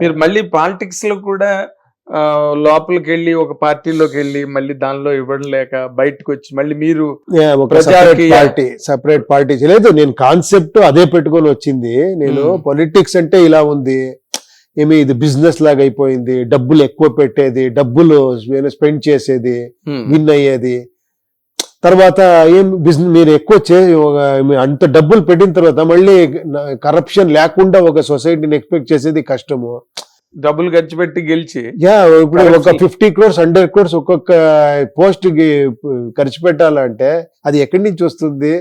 మీరు మళ్ళీ పాలిటిక్స్ లో కూడా లోపలికి వెళ్ళి ఒక పార్టీలోకి వెళ్ళి మళ్ళీ దానిలో ఇవ్వడం లేక బయటకు వచ్చి మళ్ళీ మీరు ఒక సపరేట్ పార్టీ లేదు. నేను కాన్సెప్ట్ అదే పెట్టుకొని వచ్చింది. నేను పొలిటిక్స్ అంటే ఇలా ఉంది, ఏమి ఇది బిజినెస్ లాగా అయిపోయింది, డబ్బులు ఎక్కువ పెట్టేది, డబ్బులు స్పెండ్ చేసేది, విన్ అయ్యేది, తర్వాత ఏం బిజినెస్ మీరు ఎక్కువ అంత డబ్బులు పెట్టిన తర్వాత మళ్ళీ కరప్షన్ లేకుండా ఒక సొసైటీని ఎక్స్పెక్ట్ చేసేది కష్టము. డబ్బులు ఖర్చు పెట్టి గెలిచి ఇప్పుడు ఒక 50 crores 100 crores ఒక్కొక్క పోస్ట్ కి ఖర్చు పెట్టాలంటే అది ఎక్కడి నుంచి వస్తుంది,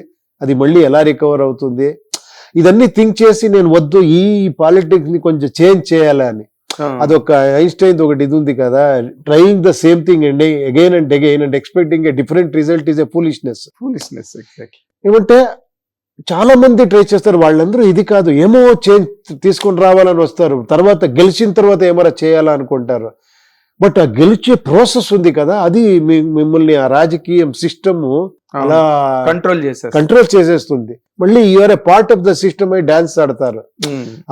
అది మళ్ళీ ఎలా రికవర్ అవుతుంది, ఇదన్నీ థింక్ చేసి నేను వద్దు ఈ పాలిటిక్స్ ని కొంచెం చేంజ్ చేయాలని. అదొక ఐన్స్టైన్ ఒకటి ఇది ఉంది కదా, trying the same thing again and again and expecting a different result is a foolishness. ఏమంటే చాలా మంది ట్రై చేస్తారు, వాళ్ళందరూ ఇది కాదు ఏమో చేంజ్ తీసుకొని రావాలని వస్తారు, తర్వాత గెలిచిన తర్వాత ఏమైనా చేయాలనుకుంటారు. బట్ ఆ గెలిచే ప్రాసెస్ ఉంది కదా, అది మిమ్మల్ని ఆ రాజకీయం సిస్టమ్ అలా కంట్రోల్ చేసేస్తుంది. మళ్ళీ you are a part of the system అయి డాన్స్ ఆడతారు,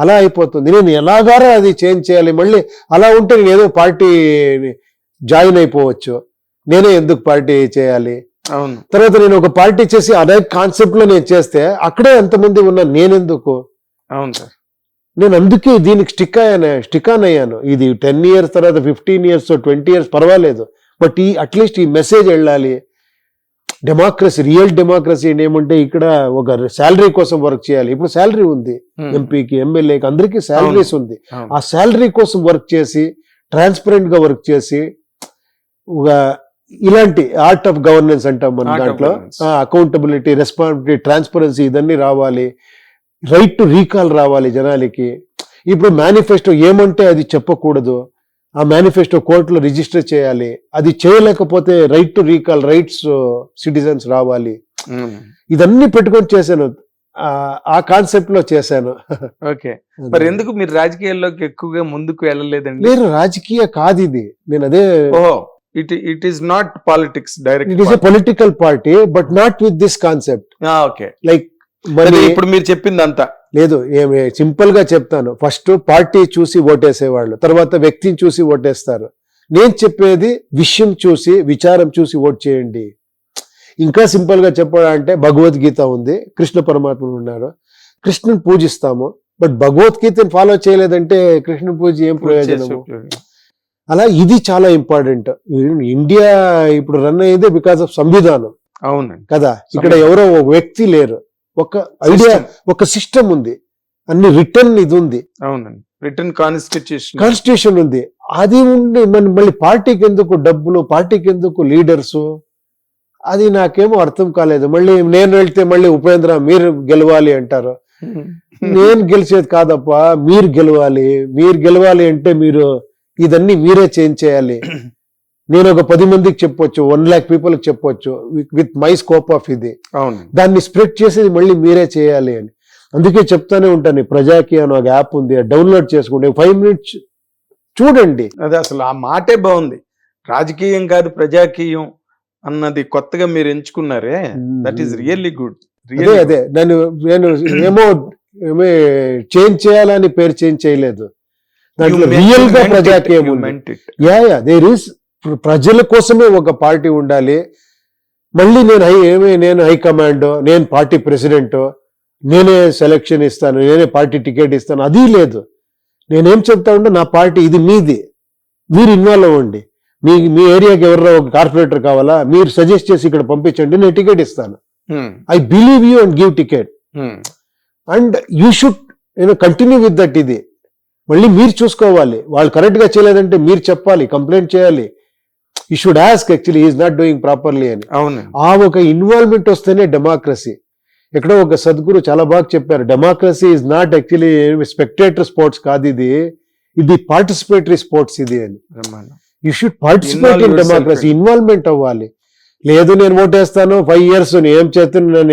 అలా అయిపోతుంది. నేను ఎలాగారా అది చేంజ్ చేయాలి, మళ్ళీ అలా ఉంటే నేను ఏదో పార్టీ జాయిన్ అయిపోవచ్చు, నేనే ఎందుకు పార్టీ చేయాలి. తర్వాత నేను ఒక పార్టీ చేసి అదే కాన్సెప్ట్ లో నేను చేస్తే అక్కడే ఎంతమంది ఉన్నాను, నేనెందుకు. నేను అందుకే దీనికి స్టిక్ ఆన్ అయ్యాను. ఇది 10 years తర్వాత 15 years 20 years పర్వాలేదు, బట్ అట్లీస్ట్ ఈ మెసేజ్ వెళ్ళాలి. డెమోక్రసీ, రియల్ డెమోక్రసీ ఏమంటే ఇక్కడ ఒక శాలరీ కోసం వర్క్ చేయాలి. ఇప్పుడు శాలరీ ఉంది, ఎంపీకి ఎమ్మెల్యేకి అందరికీ శాలరీస్ ఉంది. ఆ శాలరీ కోసం వర్క్ చేసి ట్రాన్స్పరెంట్ గా వర్క్ చేసి ఒక ఇలాంటి ఆర్ట్ ఆఫ్ గవర్నెన్స్ అంటాం మన దాంట్లో, అకౌంటబిలిటీ, రెస్పాన్సిబిలిటీ, ట్రాన్స్పరెన్సీ ఇదన్నీ రావాలి. రైట్ టు రీకాల్ రావాలి జనాలకి. ఇప్పుడు మేనిఫెస్టో ఏమంటే అది చెప్పకూడదు, ఆ మేనిఫెస్టో కోర్టులో రిజిస్టర్ చేయాలి. అది చేయలేకపోతే right to recall, rights citizens రావాలి. ఇదన్నీ పెట్టుకొని చేశాను, ఆ కాన్సెప్ట్ లో చేశాను. ఓకే, మరి ఎందుకు మీరు రాజకీయాల్లోకి ఎక్కువగా ముందుకు వెళ్ళలేదండి? లేదు, రాజకీయ కాదు ఇది. నేను అదే it is not politics direct, it is a political party but not with this concept. Okay, like మరి ఇప్పుడు మీరు చెప్పింది అంతా లేదు, సింపుల్ గా చెప్తాను. ఫస్ట్ పార్టీ చూసి ఓటేసేవాళ్ళు, తర్వాత వ్యక్తిని చూసి ఓటేస్తారు. నేను చెప్పేది విషయం చూసి, విచారం చూసి ఓట్ చేయండి. ఇంకా సింపుల్ గా చెప్పాలంటే భగవద్గీత ఉంది, కృష్ణ పరమాత్మ ఉన్నారు, కృష్ణుని పూజిస్తాము. బట్ భగవద్గీతను ఫాలో చేయలేదంటే కృష్ణ పూజ ఏం ప్రయోజనము? అలా ఇది చాలా ఇంపార్టెంట్. ఇండియా ఇప్పుడు రన్ అయ్యేదే బికాస్ ఆఫ్ సంవిధానం. అవును కదా, ఇక్కడ ఎవరో ఒక వ్యక్తి లేరు, ఒక ఐడియా, ఒక సిస్టమ్ ఉంది, అన్ని రిటర్న్ ఇది ఉంది. అవునండి, రిటర్న్ కాన్స్టిట్యూషన్ ఉంది. అది ఉండి మళ్ళీ పార్టీకి ఎందుకు డబ్బులు, పార్టీకి ఎందుకు లీడర్స్, అది నాకేమో అర్థం కాలేదు. మళ్ళీ నేను వెళ్తే మళ్ళీ ఉపేంద్ర మీరు గెలవాలి అంటారు. నేను గెలిచేది కాదప్పా, మీరు గెలవాలి. మీరు గెలవాలి అంటే మీరు ఇదన్నీ మీరే చేంజ్ చేయాలి. నేను ఒక 10 మందికి చెప్పొచ్చు, 1 lakh పీపుల్కి చెప్పొచ్చు విత్ మై స్కోప్ ఆఫ్ ఇది. దాన్ని స్ప్రెడ్ చేసేది మళ్ళీ మీరే చేయాలి అని. అందుకే చెప్తానే ఉంటాను, ప్రజాకి అని ఒక యాప్ ఉంది, డౌన్లోడ్ చేసుకుంటే 5 minutes చూడండి. అదే అసలు ఆ మాటే బాగుంది. రాజకీయం కాదు ప్రజాకీయం అన్నది కొత్తగా మీరు ఎంచుకున్నారే, దట్ ఈస్ రియల్లీ గుడ్. అదే నేను ఏమో చేంజ్ చేయాలని పేరు చేంజ్ చేయలేదు, దాంట్లో రియల్ గా ప్రజాకీయం ఉంది. దేర్ ఈస్ ప్రజల కోసమే ఒక పార్టీ ఉండాలి. మళ్ళీ నేను హైకమాండ్, నేను పార్టీ ప్రెసిడెంట్, నేనే సెలక్షన్ ఇస్తాను, నేనే పార్టీ టికెట్ ఇస్తాను, అది లేదు. నేనేం చెప్తా ఉంటే నా పార్టీ ఇది మీది, మీరు ఇన్వాల్వ్ అవ్వండి. మీ ఏరియాకి ఎవరో ఒక కార్పొరేటర్ కావాలా, మీరు సజెస్ట్ చేసి ఇక్కడ పంపించండి, నేను టికెట్ ఇస్తాను. I believe you and give ticket and you should continue with that. ఇది మళ్ళీ మీరు చూసుకోవాలి, వాళ్ళు కరెక్ట్ గా చేయలేదంటే మీరు చెప్పాలి, కంప్లైంట్ చేయాలి. You should ask actually he is not doing properly అని. ఆ ఒక ఇన్వాల్వ్మెంట్ వస్తేనే డెమోక్రసీ. ఎక్కడో ఒక సద్గురు చాలా బాగా చెప్పారు, democracy is not actually spectator sports కాదు, ఇది పార్టిసిపేటరీ స్పోర్ట్స్ ఇది అని. You should participate in democracy, involvement అవ్వాలి. లేదు నేను ఓటేస్తాను 5 years ఏం చేస్తున్నాను,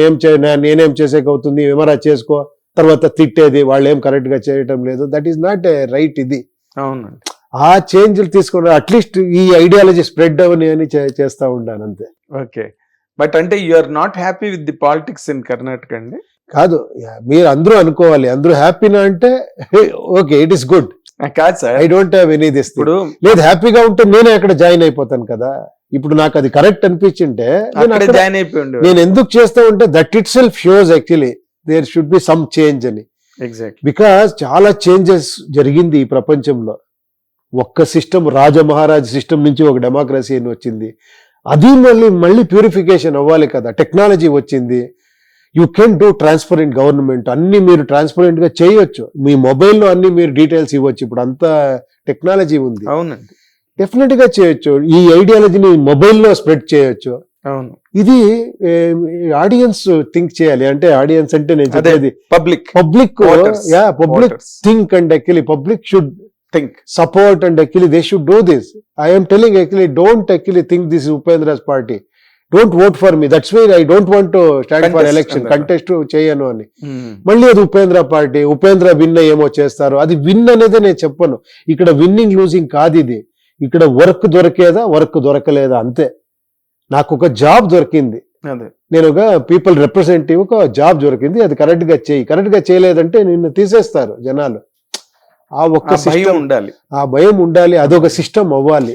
నేనేం చేసేకవుతుంది, ఏమరా చేసుకో, తర్వాత తిట్టేది, వాళ్ళు ఏం కరెక్ట్ గా చేయటం లేదు, that is not a right. ఇది అవునండి, ఆ చేంజ్లు తీసుకుని అట్లీస్ట్ ఈ ఐడియాలజీ స్ప్రెడ్ అవని అని చేస్తా ఉంటాను అంతే. ఓకే, బట్ అంటే you are not happy with the politics in Karnataka అండి? కాదు, మీరు అందరూ అనుకోవాలి అందరూ హ్యాపీనా అంటే ఓకే, ఇట్ ఈస్ గుడ్. కాదు sir, I don't have any this. ఇప్పుడు లేదు హ్యాపీగా ఉంటే నేనే అక్కడ జాయిన్ అయిపోతాను కదా. ఇప్పుడు నాకు అది కరెక్ట్ అనిపించింటే అక్కడే జాయిన్ అయిపోయిండు. నేను ఎందుకు చేస్తా ఉంటే that itself shows actually there should be some change అని. ఎగ్జాక్ట్లీ. బికాస్ చాలా చేంజెస్ జరిగింది ఈ ప్రపంచంలో. ఒక్క సిస్టమ్ రాజమహారాజ్ సిస్టమ్ నుంచి ఒక డెమోక్రసీ అని వచ్చింది. అది మళ్ళీ ప్యూరిఫికేషన్ అవ్వాలి కదా. టెక్నాలజీ వచ్చింది. You can do transparent government. అన్ని మీరు ట్రాన్స్పరెంట్ గా చేయొచ్చు. మీ మొబైల్లో అన్ని మీరు డీటెయిల్స్ ఇవ్వచ్చు. ఇప్పుడు అంతా టెక్నాలజీ ఉంది. అవునండి. డెఫినెట్ గా చేయొచ్చు. ఈ ఐడియాలజీని మొబైల్లో స్ప్రెడ్ చేయొచ్చు. అవును. ఇది ఆడియన్స్ థింక్ చేయాలి. అంటే ఆడియన్స్ అంటే నేను చెప్పేది public public Voters. Public think and actually public should think. support and actually they should do this. I am telling actually don't actually think this is Upendra's party. Don't vote for me. That's why I don't want to stand for Contest election. అన్నారు. Contest చేయను అని. మళ్ళీ అది Upendra party. Upendra win ఏమో చేస్తారు. అది win అనేది నేను చెప్పను. ఇక్కడ విన్నింగ్ లూజింగ్ కాదు ఇది. ఇక్కడ వర్క్ దొరికేదా వర్క్ దొరకలేదా అంతే. నాకు ఒక జాబ్ దొరికింది. అదే. నేను ఒక పీపుల్ రిప్రజెంటేటివ్ ఒక జాబ్ దొరికింది. అది కరెక్ట్ గా చేయి. కరెక్ట్ గా చేయలేదంటే నిన్ను తీసేస్తారు జనాలు. ఆ ఒక్క ఆ భయం సిస్టమ్, ఉండాలి. ఆ భయం ఉండాలి. అదొక సిస్టమ్ అవ్వాలి.